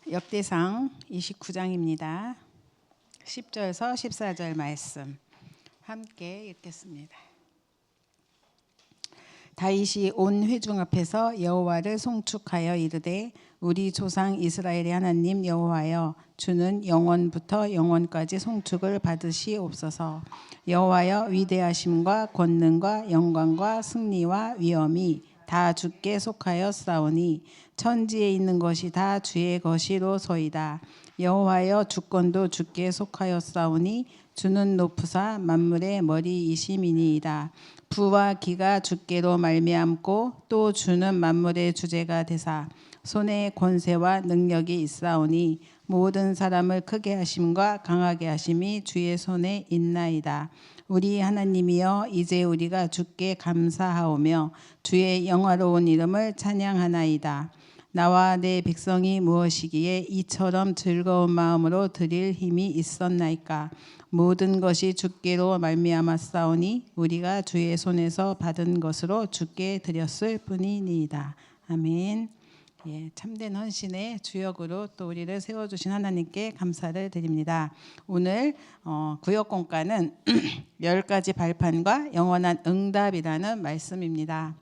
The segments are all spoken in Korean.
역대상 29장입니다. 10절에서 14절 말씀 함께 읽겠습니다. 다윗이 온 회중 앞에서 여호와를 송축하여 이르되 우리 조상 이스라엘의 하나님 여호와여, 주는 영원부터 영원까지 송축을 받으시옵소서. 여호와여, 위대하심과 권능과 영광과 승리와 위엄이 다 주께 속하였사오니 천지에 있는 것이 다 주의 것이로소이다. 여호와여, 주권도 주께 속하였사오니 주는 높으사 만물의 머리이심이니이다. 부와 기가 주께로 말미암고 또 주는 만물의 주제가 되사 손에 권세와 능력이 있사오니 모든 사람을 크게 하심과 강하게 하심이 주의 손에 있나이다. 우리 하나님이여, 이제 우리가 주께 감사하오며 주의 영화로운 이름을 찬양하나이다. 나와 내 백성이 무엇이기에 이처럼 즐거운 마음으로 드릴 힘이 있었나이까. 모든 것이 주께로 말미암았사오니 우리가 주의 손에서 받은 것으로 주께 드렸을 뿐이니이다. 아멘. 참된 헌신의 주역으로 또 우리를 세워주신 하나님께 감사를 드립니다. 오늘 구역공과는 10가지 발판과 영원한 응답이라는 말씀입니다.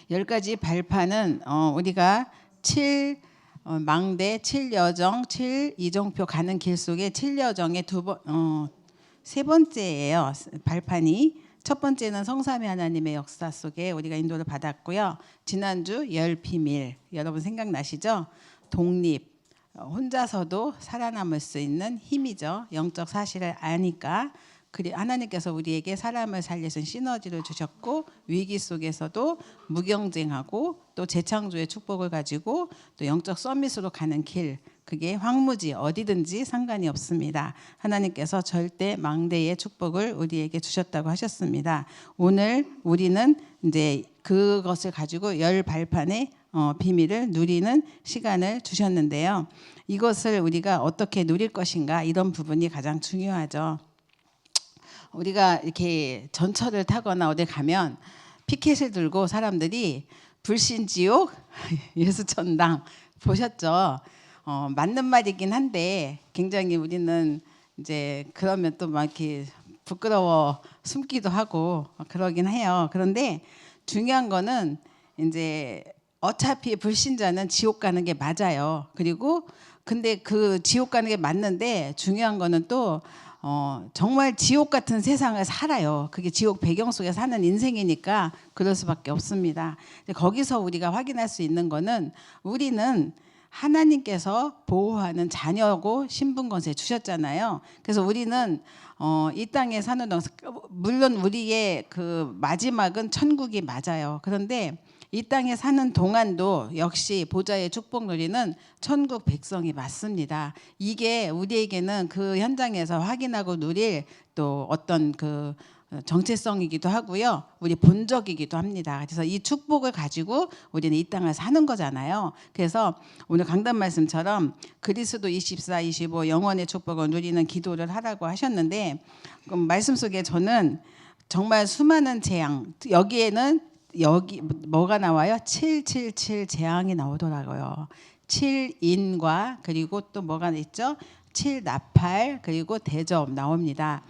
10가지 발판은 우리가 7망대, 7여정, 7이정표 가는 길 속에 7여정의 세 번째예요. 발판이. 첫 번째는 성삼위 하나님의 역사 속에 우리가 인도를 받았고요. 지난주 열 비밀, 여러분 생각나시죠? 독립, 혼자서도 살아남을 수 있는 힘이죠. 영적 사실을 아니까. 하나님께서 우리에게 사람을 살리신 시너지를 주셨고, 위기 속에서도 무경쟁하고 또 재창조의 축복을 가지고 또 영적 서밋으로 가는 길, 그게 황무지 어디든지 상관이 없습니다. 하나님께서 절대 망대의 축복을 우리에게 주셨다고 하셨습니다. 오늘 우리는 이제 그것을 가지고 열 발판의 비밀을 누리는 시간을 주셨는데요. 이것을 우리가 어떻게 누릴 것인가, 이런 부분이 가장 중요하죠. 우리가 이렇게 전철을 타거나 어디 가면 피켓을 들고 사람들이 불신지옥, 예수천당 보셨죠? 맞는 말이긴 한데 굉장히 우리는 이제 그러면 또 막 이렇게 부끄러워 숨기도 하고 그러긴 해요. 그런데 중요한 거는 이제 어차피 불신자는 지옥 가는 게 맞아요. 그리고 근데 그 지옥 가는 게 맞는데 중요한 거는 또 정말 지옥 같은 세상을 살아요. 그게 지옥 배경 속에 사는 인생이니까 그럴 수밖에 없습니다. 거기서 우리가 확인할 수 있는 거는 우리는 하나님께서 보호하는 자녀고 신분권세 주셨잖아요. 그래서 우리는 이 땅에 사는 동안, 물론 우리의 그 마지막은 천국이 맞아요. 그런데 이 땅에 사는 동안도 역시 보좌의 축복 누리는 천국 백성이 맞습니다. 이게 우리에게는 그 현장에서 확인하고 누릴 또 어떤 그 정체성이기도 하고요. 우리 본적이기도 합니다. 그래서 이 축복을 가지고 우리는 이 땅을 사는 거잖아요. 그래서 오늘 강단 말씀처럼 그리스도 24, 25 영원의 축복을 누리는 기도를 하라고 하셨는데, 말씀 속에 저는 정말 수많은 재앙, 여기 뭐가 나와요? 777 재앙이 나오더라고요. 7인과 그리고 또 뭐가 있죠? 7나팔 그리고 대접 나옵니다.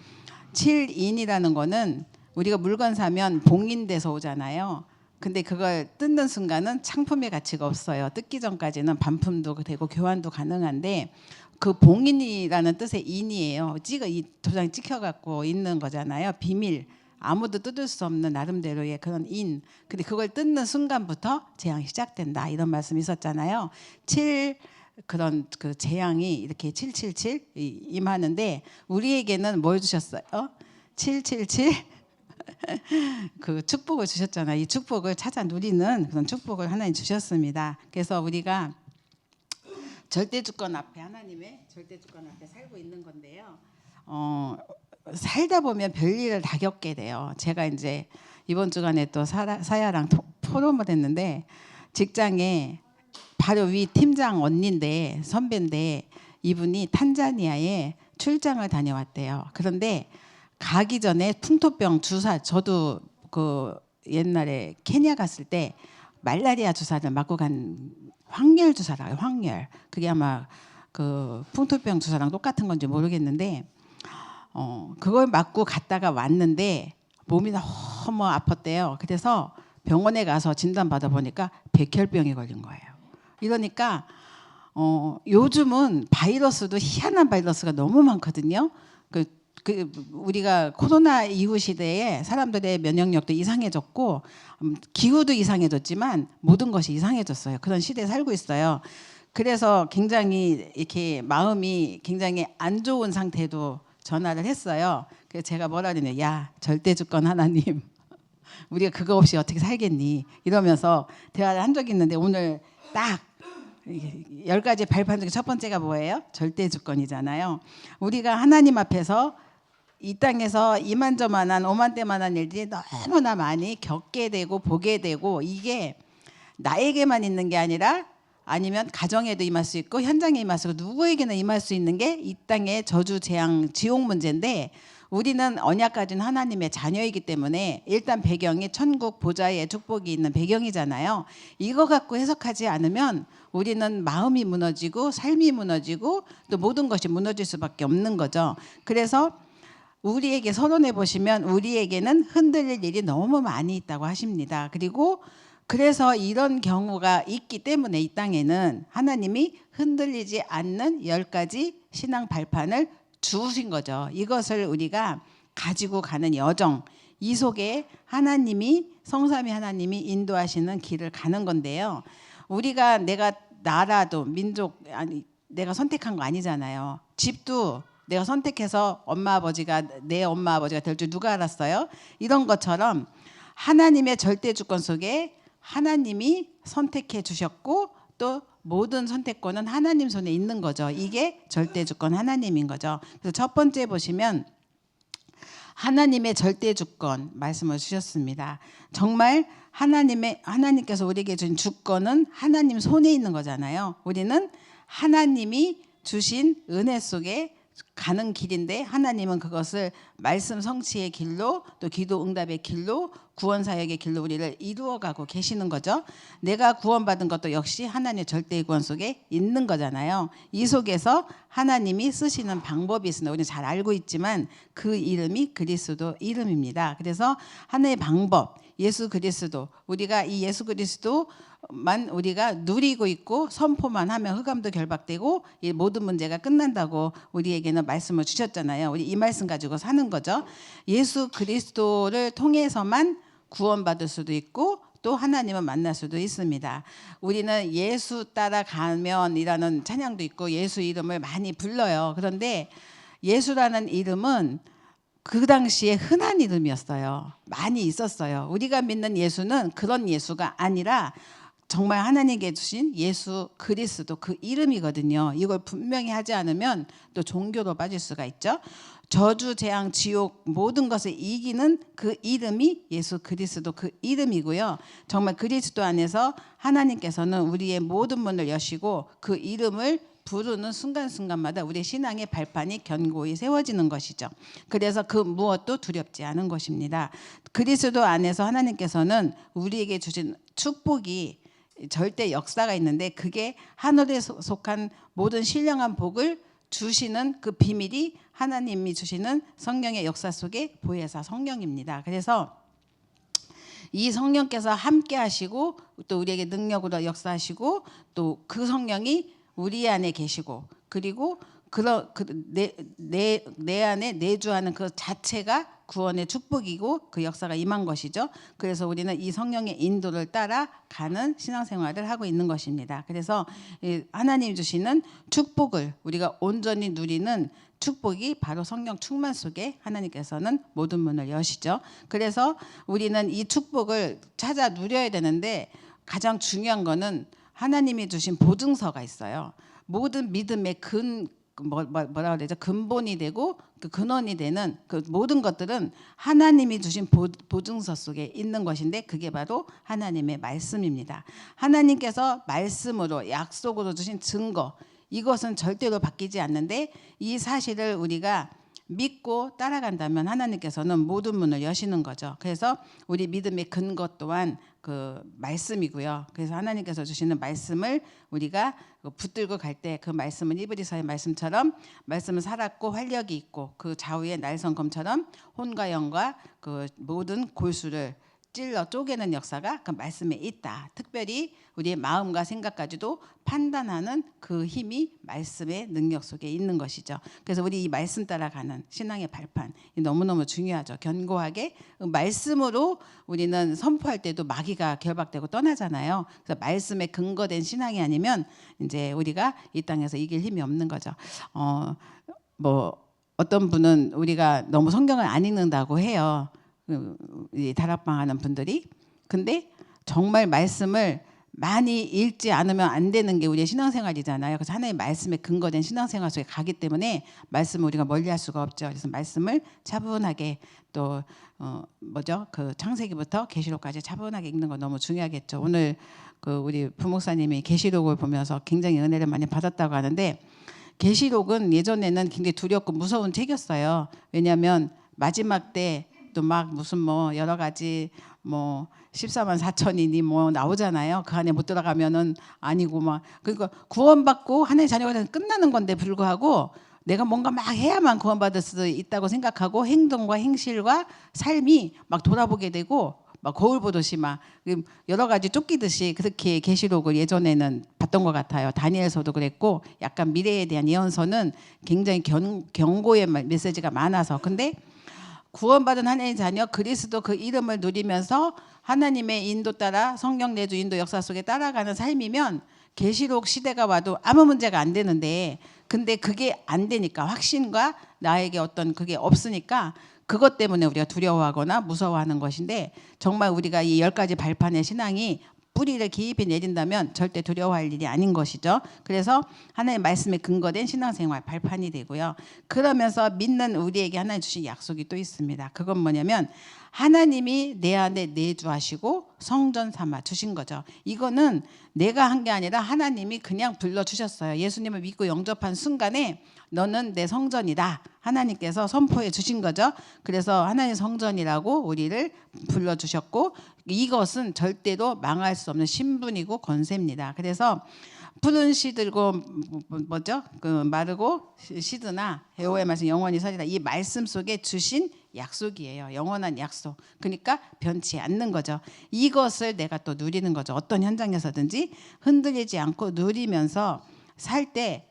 7인이라는 거는 우리가 물건 사면 봉인돼서 오잖아요. 근데 그걸 뜯는 순간은 상품의 가치가 없어요. 뜯기 전까지는 반품도 되고 교환도 가능한데, 그 봉인이라는 뜻의 인이에요. 이 도장이 찍혀갖고 있는 거잖아요. 비밀. 아무도 뜯을 수 없는 나름대로의 그런 인. 근데 그걸 뜯는 순간부터 재앙이 시작된다, 이런 말씀이 있었잖아요. 그런 그 재앙이 이렇게 777 임하는데 우리에게는 뭘 주셨어요? 777 그 축복을 주셨잖아요. 이 축복을 찾아 누리는 그런 축복을 하나님 주셨습니다. 그래서 우리가 절대주권 앞에, 하나님의 절대주권 앞에 살고 있는 건데요. 살다 보면 별일을 다 겪게 돼요. 제가 이제 이번 주간에 또 사야랑 포럼을 했는데, 직장에 바로 위 팀장 언니인데, 선배인데, 이분이 탄자니아에 출장을 다녀왔대요. 그런데 가기 전에 풍토병 주사, 저도 그 옛날에 케냐 갔을 때 말라리아 주사를 맞고 간 황열 주사라요. 황열. 그게 아마 그 풍토병 주사랑 똑같은 건지 모르겠는데 그걸 맞고 갔다가 왔는데 몸이 너무 아팠대요. 그래서 병원에 가서 진단 받아 보니까 백혈병에 걸린 거예요. 이러니까 요즘은 바이러스도 희한한 바이러스가 너무 많거든요. 우리가 코로나 이후 시대에 사람들의 면역력도 이상해졌고 기후도 이상해졌지만 모든 것이 이상해졌어요. 그런 시대에 살고 있어요. 그래서 굉장히 이렇게 마음이 굉장히 안 좋은 상태도 전화를 했어요. 그래서 제가 뭐라 그러냐, 야 절대주권 하나님, 우리가 그거 없이 어떻게 살겠니? 이러면서 대화를 한 적이 있는데 오늘 딱 10가지 발판 중에 첫 번째가 뭐예요? 절대주권이잖아요. 우리가 하나님 앞에서 이 땅에서 이만저만한 오만대만한 일들이 너무나 많이 겪게 되고 보게 되고, 이게 나에게만 있는 게 아니라 아니면 가정에도 임할 수 있고 현장에 임할 수 있고 누구에게나 임할 수 있는 게 이 땅의 저주, 재앙, 지옥 문제인데, 우리는 언약 가진 하나님의 자녀이기 때문에 일단 배경이 천국 보좌의 축복이 있는 배경이잖아요. 이거 갖고 해석하지 않으면 우리는 마음이 무너지고 삶이 무너지고 또 모든 것이 무너질 수밖에 없는 거죠. 그래서 우리에게 서론해 보시면 우리에게는 흔들릴 일이 너무 많이 있다고 하십니다. 그리고 그래서 이런 경우가 있기 때문에 이 땅에는 하나님이 흔들리지 않는 10가지 신앙 발판을 주신 거죠. 이것을 우리가 가지고 가는 여정, 이 속에 하나님이, 성삼위 하나님이 인도하시는 길을 가는 건데요. 우리가 내가 나라도 민족, 아니 내가 선택한 거 아니잖아요. 집도 내가 선택해서 내 엄마 아버지가 될 줄 누가 알았어요? 이런 것처럼 하나님의 절대 주권 속에 하나님이 선택해 주셨고 또 모든 선택권은 하나님 손에 있는 거죠. 이게 절대 주권 하나님인 거죠. 그래서 첫 번째 보시면 하나님의 절대 주권 말씀을 주셨습니다. 정말 하나님께서 우리에게 준 주권은 하나님 손에 있는 거잖아요. 우리는 하나님이 주신 은혜 속에 가는 길인데, 하나님은 그것을 말씀 성취의 길로 또 기도 응답의 길로 구원 사역의 길로 우리를 이루어가고 계시는 거죠. 내가 구원받은 것도 역시 하나님의 절대의 구원 속에 있는 거잖아요. 이 속에서 하나님이 쓰시는 방법이 있습니다. 우리는 잘 알고 있지만 그 이름이 그리스도 이름입니다. 그래서 하나의 방법, 예수 그리스도, 우리가 이 예수 그리스도만 우리가 누리고 있고 선포만 하면 흑암도 결박되고 이 모든 문제가 끝난다고 우리에게는 말씀을 주셨잖아요. 우리 이 말씀 가지고 사는 거죠. 예수 그리스도를 통해서만 구원받을 수도 있고 또 하나님을 만날 수도 있습니다. 우리는 예수 따라가면이라는 찬양도 있고 예수 이름을 많이 불러요. 그런데 예수라는 이름은 그 당시에 흔한 이름이었어요. 많이 있었어요. 우리가 믿는 예수는 그런 예수가 아니라 정말 하나님께 주신 예수 그리스도, 그 이름이거든요. 이걸 분명히 하지 않으면 또 종교로 빠질 수가 있죠. 저주, 재앙, 지옥 모든 것을 이기는 그 이름이 예수 그리스도, 그 이름이고요. 정말 그리스도 안에서 하나님께서는 우리의 모든 문을 여시고 그 이름을 부르는 순간순간마다 우리의 신앙의 발판이 견고히 세워지는 것이죠. 그래서 그 무엇도 두렵지 않은 것입니다. 그리스도 안에서 하나님께서는 우리에게 주신 축복이 절대 역사가 있는데, 그게 하늘에 속한 모든 신령한 복을 주시는 그 비밀이 하나님이 주시는 성령의 역사 속에 보혜사 성령입니다. 그래서 이 성령께서 함께 하시고 또 우리에게 능력으로 역사하시고 또 그 성령이 우리 안에 계시고, 그리고 내 안에 내주하는 그 자체가 구원의 축복이고 그 역사가 임한 것이죠. 그래서 우리는 이 성령의 인도를 따라가는 신앙생활을 하고 있는 것입니다. 그래서 하나님 주시는 축복을 우리가 온전히 누리는 축복이 바로 성령 충만 속에 하나님께서는 모든 문을 여시죠. 그래서 우리는 이 축복을 찾아 누려야 되는데, 가장 중요한 거는 하나님이 주신 보증서가 있어요. 모든 믿음의 뭐라 그러죠? 근본이 되고 그 근원이 되는 그 모든 것들은 하나님이 주신 보증서 속에 있는 것인데, 그게 바로 하나님의 말씀입니다. 하나님께서 말씀으로 약속으로 주신 증거, 이것은 절대로 바뀌지 않는데 이 사실을 우리가 믿고 따라간다면 하나님께서는 모든 문을 여시는 거죠. 그래서 우리 믿음의 근거 또한 그 말씀이고요. 그래서 하나님께서 주시는 말씀을 우리가 붙들고 갈 때 그 말씀은 이브리서의 말씀처럼 말씀은 살았고 활력이 있고 그 좌우의 날성검처럼 혼과 영과 그 모든 골수를 찔러 쪼개는 역사가 그 말씀에 있다. 특별히 우리의 마음과 생각까지도 판단하는 그 힘이 말씀의 능력 속에 있는 것이죠. 그래서 우리 이 말씀 따라가는 신앙의 발판 너무너무 중요하죠. 견고하게 말씀으로 우리는 선포할 때도 마귀가 결박되고 떠나잖아요. 그래서 말씀에 근거된 신앙이 아니면 이제 우리가 이 땅에서 이길 힘이 없는 거죠. 뭐 어떤 분은 우리가 너무 성경을 안 읽는다고 해요. 다락방 하는 분들이. 근데 정말 말씀을 많이 읽지 않으면 안 되는 게 우리의 신앙생활이잖아요. 그래서 하나님의 말씀에 근거된 신앙생활 속에 가기 때문에 말씀을 우리가 멀리할 수가 없죠. 그래서 말씀을 차분하게 또 그 창세기부터 계시록까지 차분하게 읽는 거 너무 중요하겠죠. 오늘 그 우리 부목사님이 계시록을 보면서 굉장히 은혜를 많이 받았다고 하는데 계시록은 예전에는 굉장히 두렵고 무서운 책이었어요. 왜냐하면 마지막 때 또 막 무슨 뭐 여러 가지 뭐 14만 4천이니 뭐 나오잖아요. 그 안에 못 들어가면은 아니고 막 그러니까 구원받고 하나님의 자녀가 되면 끝나는 건데 불구하고 내가 뭔가 막 해야만 구원받을 수 있다고 생각하고 행동과 행실과 삶이 막 돌아보게 되고 막 거울 보듯이 막 여러 가지 쫓기듯이 그렇게 계시록을 예전에는 봤던 것 같아요. 다니엘서도 그랬고 약간 미래에 대한 예언서는 굉장히 경고의 메시지가 많아서 근데 구원받은 하나님의 자녀 그리스도 그 이름을 누리면서 하나님의 인도 따라 성령 내주 인도 역사 속에 따라가는 삶이면 계시록 시대가 와도 아무 문제가 안 되는데 근데 그게 안 되니까 확신과 나에게 어떤 그게 없으니까 그것 때문에 우리가 두려워하거나 무서워하는 것인데 정말 우리가 이 10가지 발판의 신앙이 뿌리를 깊이 내린다면 절대 두려워할 일이 아닌 것이죠. 그래서 하나님의 말씀에 근거된 신앙생활 발판이 되고요. 그러면서 믿는 우리에게 하나님 주신 약속이 또 있습니다. 그건 뭐냐면 하나님이 내 안에 내주하시고 성전 삼아 주신 거죠. 이거는 내가 한 게 아니라 하나님이 그냥 불러주셨어요. 예수님을 믿고 영접한 순간에 너는 내 성전이다. 하나님께서 선포해 주신 거죠. 그래서 하나님의 성전이라고 우리를 불러주셨고 이것은 절대로 망할 수 없는 신분이고 권세입니다. 그래서 푸른 씨들고 뭐죠? 그 마르고 시드나 여호와의 말씀 영원히 서리라. 이 말씀 속에 주신 약속이에요. 영원한 약속. 그러니까 변치 않는 거죠. 이것을 내가 또 누리는 거죠. 어떤 현장에서든지 흔들리지 않고 누리면서 살 때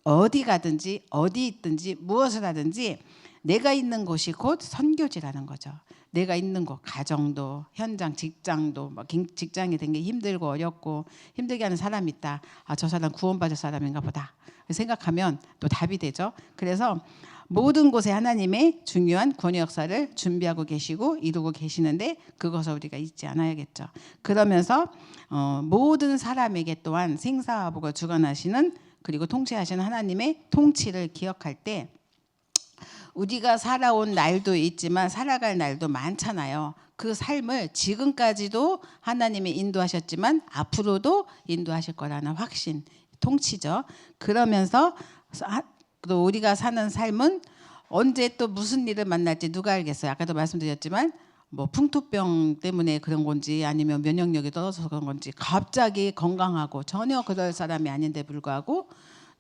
어디 가든지 어디 있든지 무엇을 하든지 내가 있는 곳이 곧 선교지라는 거죠. 내가 있는 곳, 가정도, 현장, 직장도, 직장이 된 게 힘들고 어렵고 힘들게 하는 사람이 있다. 아, 저 사람 구원받을 사람인가 보다. 생각하면 또 답이 되죠. 그래서 모든 곳에 하나님의 중요한 구원의 역사를 준비하고 계시고 이루고 계시는데 그것을 우리가 잊지 않아야겠죠. 그러면서 모든 사람에게 또한 생사와 복을 주관하시는 그리고 통치하시는 하나님의 통치를 기억할 때 우리가 살아온 날도 있지만 살아갈 날도 많잖아요. 그 삶을 지금까지도 하나님이 인도하셨지만 앞으로도 인도하실 거라는 확신, 통치죠. 그러면서 또 우리가 사는 삶은 언제 또 무슨 일을 만날지 누가 알겠어요. 아까도 말씀드렸지만 뭐 풍토병 때문에 그런 건지 아니면 면역력이 떨어져서 그런 건지 갑자기 건강하고 전혀 그럴 사람이 아닌데 불구하고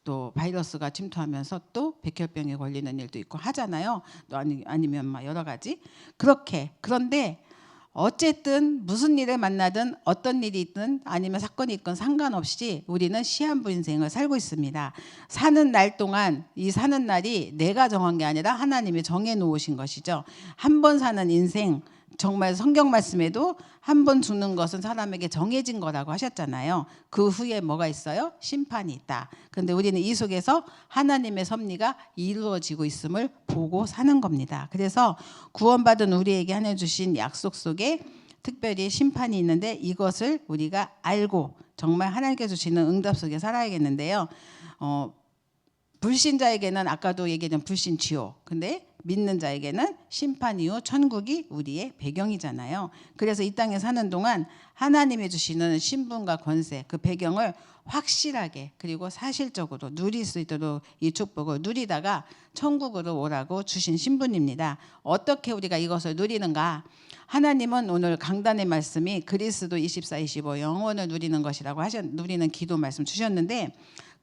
또 바이러스가 침투하면서 또 백혈병에 걸리는 일도 있고 하잖아요. 또 아니면 막 여러 가지 그렇게. 그런데 어쨌든 무슨 일을 만나든 어떤 일이 있든 아니면 사건이 있건 상관없이 우리는 시한부 인생을 살고 있습니다. 사는 날 동안 이 사는 날이 내가 정한 게 아니라 하나님이 정해 놓으신 것이죠. 한 번 사는 인생 정말 성경 말씀에도 한 번 죽는 것은 사람에게 정해진 거라고 하셨잖아요. 그 후에 뭐가 있어요? 심판이 있다. 그런데 우리는 이 속에서 하나님의 섭리가 이루어지고 있음을 보고 사는 겁니다. 그래서 구원받은 우리에게 하나님 주신 약속 속에 특별히 심판이 있는데 이것을 우리가 알고 정말 하나님께 주시는 응답 속에 살아야겠는데요. 불신자에게는 아까도 얘기했던 불신 지옥. 근데 믿는 자에게는 심판 이후 천국이 우리의 배경이잖아요. 그래서 이 땅에 사는 동안 하나님이 주시는 신분과 권세, 그 배경을 확실하게 그리고 사실적으로 누릴 수 있도록 이 축복을 누리다가 천국으로 오라고 주신 신분입니다. 어떻게 우리가 이것을 누리는가? 하나님은 오늘 강단의 말씀이 그리스도 24-25 영원을 누리는 것이라고 누리는 기도 말씀 주셨는데,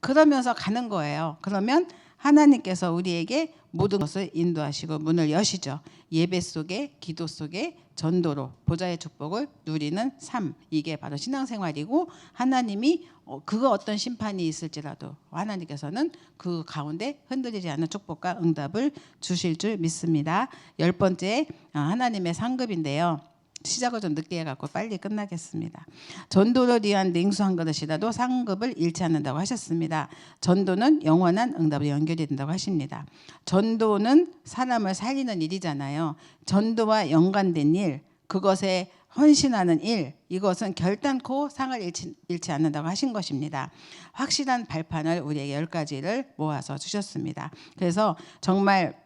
그러면서 가는 거예요. 그러면 하나님께서 우리에게 모든 것을 인도하시고 문을 여시죠. 예배 속에, 기도 속에, 전도로 보좌의 축복을 누리는 삶, 이게 바로 신앙생활이고, 하나님이 그거 어떤 심판이 있을지라도 하나님께서는 그 가운데 흔들리지 않는 축복과 응답을 주실 줄 믿습니다. 10번째, 하나님의 상급인데요. 시작을 좀 늦게 해갖고 빨리 끝나겠습니다. 전도를 위한 냉수 한 그릇이라도 상급을 잃지 않는다고 하셨습니다. 전도는 영원한 응답으로 연결이 된다고 하십니다. 전도는 사람을 살리는 일이잖아요. 전도와 연관된 일, 그것에 헌신하는 일, 이것은 결단코 상을 잃지 않는다고 하신 것입니다. 확실한 발판을 우리에게 10가지를 모아서 주셨습니다. 그래서 정말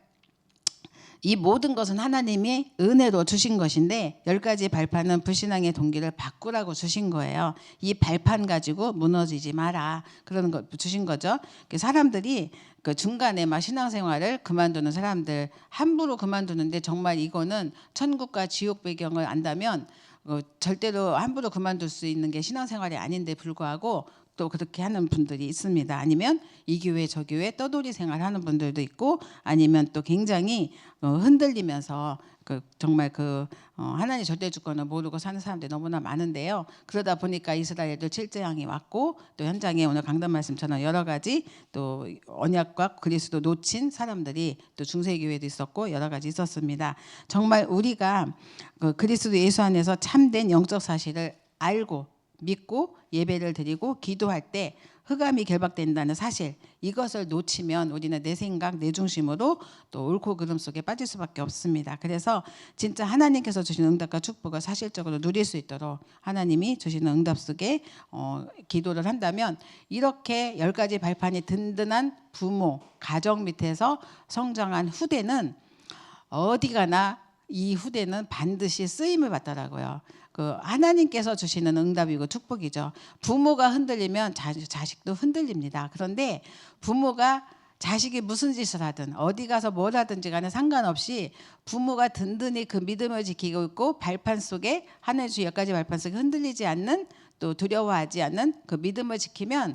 이 모든 것은 하나님이 은혜로 주신 것인데 10가지 발판은 불신앙의 동기를 바꾸라고 주신 거예요. 이 발판 가지고 무너지지 마라, 그런 거 주신 거죠. 사람들이 그 중간에 막 신앙생활을 그만두는 사람들, 함부로 그만두는데 정말 이거는 천국과 지옥 배경을 안다면 절대로 함부로 그만둘 수 있는 게 신앙생활이 아닌데 불구하고 또 그렇게 하는 분들이 있습니다. 아니면 이 교회 저 교회 떠돌이 생활하는 분들도 있고, 아니면 또 굉장히 흔들리면서 정말 하나님 절대 주권을 모르고 사는 사람들이 너무나 많은데요. 그러다 보니까 이스라엘도 칠재앙이 왔고, 또 현장에 오늘 강단 말씀처럼 여러 가지 또 언약과 그리스도 놓친 사람들이 또 중세교회도 있었고 여러 가지 있었습니다. 정말 우리가 그리스도 예수 안에서 참된 영적 사실을 알고 믿고 예배를 드리고 기도할 때 흑암이 결박된다는 사실, 이것을 놓치면 우리는 내 생각, 내 중심으로 또 옳고 그름 속에 빠질 수밖에 없습니다. 그래서 진짜 하나님께서 주시는 응답과 축복을 사실적으로 누릴 수 있도록 하나님이 주시는 응답 속에 기도를 한다면, 이렇게 10가지 발판이 든든한 부모, 가정 밑에서 성장한 후대는 어디 가나 이 후대는 반드시 쓰임을 받더라고요. 하나님께서 주시는 응답이고 축복이죠. 부모가 흔들리면 자식도 흔들립니다. 그런데 부모가 자식이 무슨 짓을 하든 어디 가서 뭘 하든지 간에 상관없이 부모가 든든히 그 믿음을 지키고 있고, 발판 속에 하나님 주 10가지 발판 속에 흔들리지 않는, 또 두려워하지 않는 그 믿음을 지키면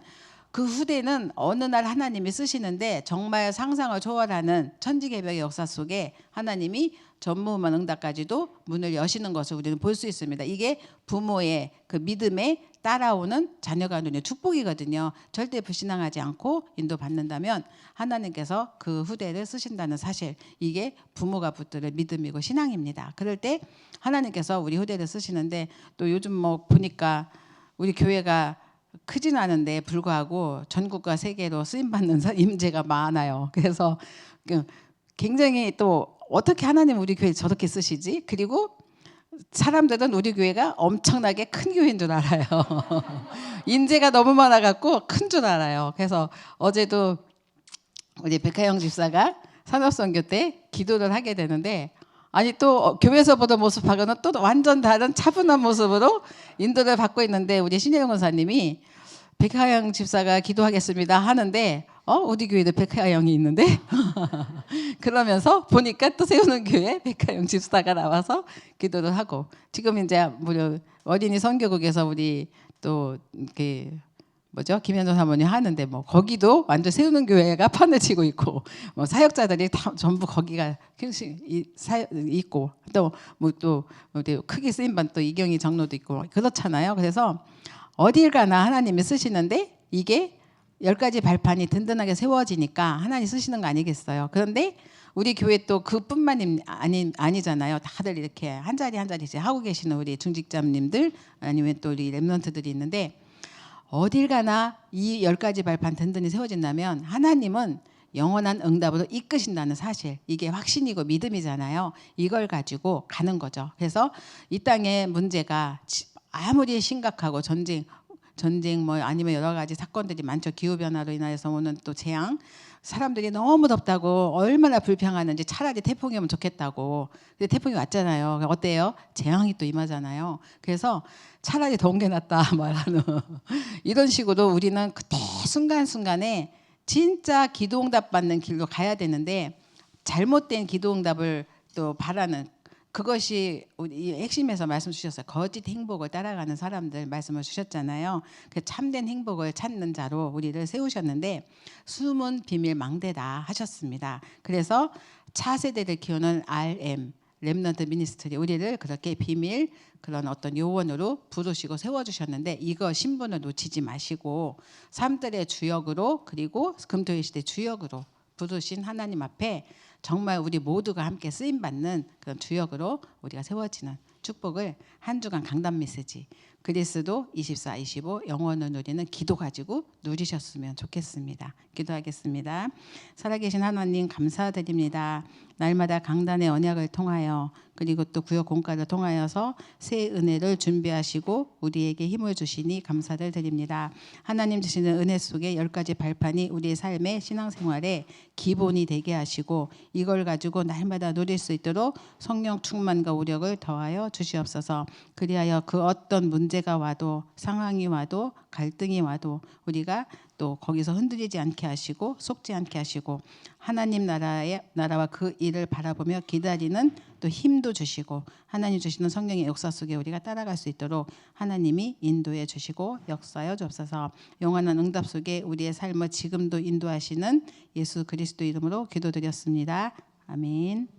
그 후대는 어느 날 하나님이 쓰시는데 정말 상상을 초월하는 천지개벽의 역사 속에 하나님이 전무후무한 응답까지도 문을 여시는 것을 우리는 볼 수 있습니다. 이게 부모의 그 믿음에 따라오는 자녀가 누리는 축복이거든요. 절대 불신앙하지 않고 인도받는다면 하나님께서 그 후대를 쓰신다는 사실, 이게 부모가 붙들을 믿음이고 신앙입니다. 그럴 때 하나님께서 우리 후대를 쓰시는데, 또 요즘 뭐 보니까 우리 교회가 크진 않은데 불구하고 전국과 세계로 쓰임받는 임재가 많아요. 그래서 굉장히 또 어떻게 하나님 우리 교회 저렇게 쓰시지? 그리고 사람들은 우리 교회가 엄청나게 큰 교회인 줄 알아요. 인재가 너무 많아갖고 큰 줄 알아요. 그래서 어제도 우리 백하영 집사가 산업선교 때 기도를 하게 되는데, 아니 또 교회에서 보던 모습하고는 또 완전 다른 차분한 모습으로 인도를 받고 있는데, 우리 신혜영 권사님이 백하영 집사가 기도하겠습니다 하는데 우리 교회도 백하영이 있는데 그러면서 보니까 또 세우는 교회 백하영 집사가 나와서 기도를 하고, 지금 이제 무려 어린이 선교국에서 우리 또 김현정 사모님 하는데 뭐 거기도 완전 세우는 교회가 판을 치고 있고, 뭐 사역자들이 다 전부 거기가 있고, 또 뭐 또 크게 쓰임 받은 또 이경희 장로도 있고 그렇잖아요. 그래서 어딜 가나 하나님이 쓰시는데, 이게 10가지 발판이 든든하게 세워지니까 하나님 쓰시는 거 아니겠어요. 그런데 우리 교회 또 그뿐만이 아니잖아요. 다들 이렇게 한 자리 한 자리씩 하고 계시는 우리 중직자님들, 아니면 또 우리 렘넌트들이 있는데, 어딜 가나 이 10가지 발판 든든히 세워진다면 하나님은 영원한 응답으로 이끄신다는 사실, 이게 확신이고 믿음이잖아요. 이걸 가지고 가는 거죠. 그래서 이 땅의 문제가 아무리 심각하고 전쟁, 전쟁 뭐 아니면 여러 가지 사건들이 많죠. 기후 변화로 인하여서 오는 또 재앙. 사람들이 너무 덥다고 얼마나 불평하는지 차라리 태풍이 오면 좋겠다고. 근데 태풍이 왔잖아요. 어때요? 재앙이 또 임하잖아요. 그래서 차라리 더운 게 낫다 말하는 이런 식으로 우리는 그때 순간순간에 진짜 기도응답 받는 길로 가야 되는데 잘못된 기도응답을 또 바라는 그것이 우리 핵심에서 말씀 주셨어요. 거짓 행복을 따라가는 사람들 말씀을 주셨잖아요. 그 참된 행복을 찾는 자로 우리를 세우셨는데 숨은 비밀 망대다 하셨습니다. 그래서 차세대를 키우는 RM 렘넌트 미니스트리 우리를 그렇게 비밀 그런 어떤 요원으로 부르시고 세워주셨는데 이거 신분을 놓치지 마시고 삶들의 주역으로 그리고 금토일 시대 주역으로 부르신 하나님 앞에 정말 우리 모두가 함께 쓰임 받는 그런 주역으로 우리가 세워지는 축복을 한 주간 강단 메시지 그리스도 24, 25 영원을 누리는 기도 가지고 누리셨으면 좋겠습니다. 기도하겠습니다. 살아계신 하나님 감사드립니다. 날마다 강단의 언약을 통하여 그리고 또 구역 공과를 통하여서 새 은혜를 준비하시고 우리에게 힘을 주시니 감사를 드립니다. 하나님 주시는 은혜 속에 10가지 발판이 우리의 삶의 신앙생활의 기본이 되게 하시고 이걸 가지고 날마다 누릴 수 있도록 성령 충만과 우력을 더하여 주시옵소서. 그리하여 그 어떤 문제가 와도 상황이 와도 갈등이 와도 우리가 또 거기서 흔들리지 않게 하시고 속지 않게 하시고 하나님 나라와 그 일을 바라보며 기다리는 또 힘도 주시고 하나님 주시는 성령의 역사 속에 우리가 따라갈 수 있도록 하나님이 인도해 주시고 역사여 주옵소서. 영원한 응답 속에 우리의 삶을 지금도 인도하시는 예수 그리스도 이름으로 기도드렸습니다. 아멘.